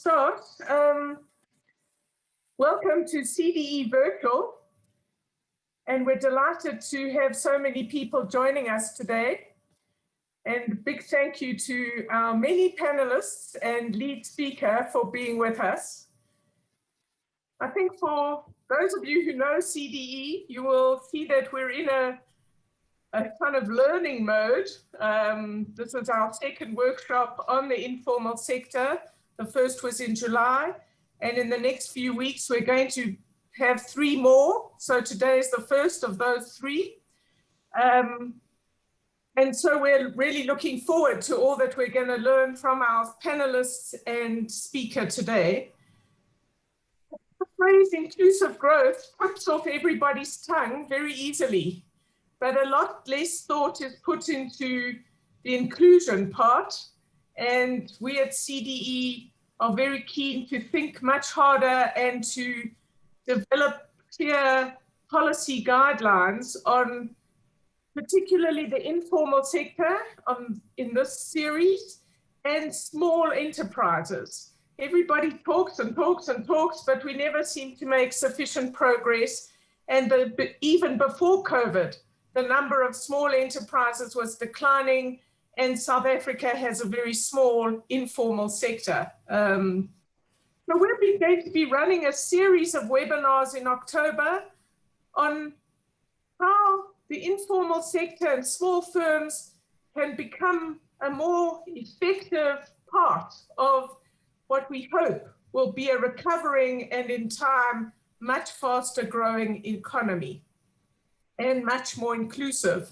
start. Welcome to CDE Virtual, and we're delighted to have so many people joining us today. And a big thank you to our many panelists and lead speaker for being with us. I think for those of you who know CDE, you will see that we're in a kind of learning mode. This is our second workshop on the informal sector. The first was in July, and in the next few weeks, we're going to have 3 more. So today is the first of those 3. And so we're really looking forward to all that we're going to learn from our panelists and speaker today. The phrase inclusive growth pops off everybody's tongue very easily, but a lot less thought is put into the inclusion part. And we at CDE are very keen to think much harder and to develop clear policy guidelines on particularly the informal sector in this series and small enterprises. Everybody talks and talks and talks, but we never seem to make sufficient progress. And even before COVID, the number of small enterprises was declining, and South Africa has a very small informal sector. So we're going to be running a series of webinars in October on how the informal sector and small firms can become a more effective part of what we hope will be a recovering and in time much faster growing economy and much more inclusive.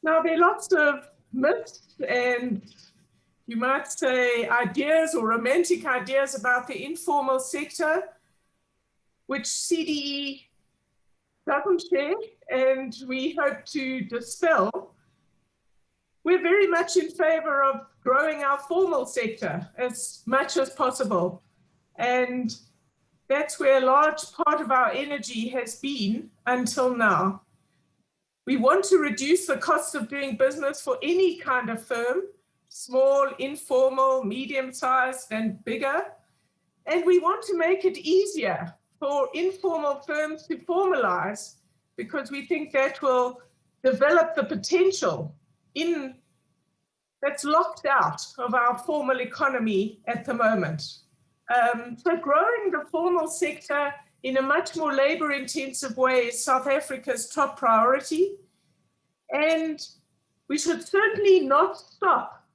Now, there are lots of myths and you might say ideas or romantic ideas about the informal sector, which CDE doesn't share, and we hope to dispel. We're very much in favor of growing our formal sector as much as possible. And that's where a large part of our energy has been until now. We want to reduce the cost of doing business for any kind of firm, small, informal, medium-sized, and bigger. And we want to make it easier for informal firms to formalize, because we think that will develop the potential that's locked out of our formal economy at the moment. So growing the formal sector in a much more labor-intensive way is South Africa's top priority. And we should certainly not stop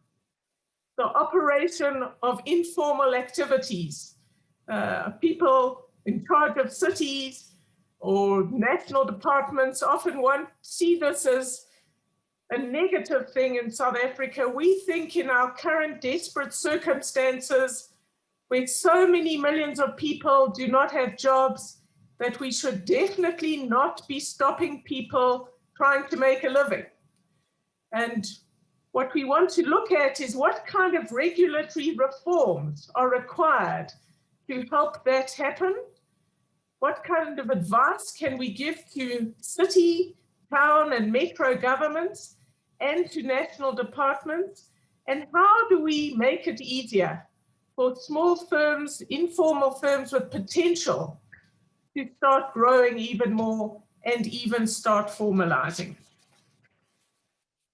the operation of informal activities. People in charge of cities or national departments often see this as a negative thing in South Africa. We think in our current desperate circumstances, where so many millions of people do not have jobs, that we should definitely not be stopping people trying to make a living. And what we want to look at is what kind of regulatory reforms are required to help that happen. What kind of advice can we give to city, town, and metro governments and to national departments? And how do we make it easier for small firms, informal firms with potential to start growing even more and even start formalizing?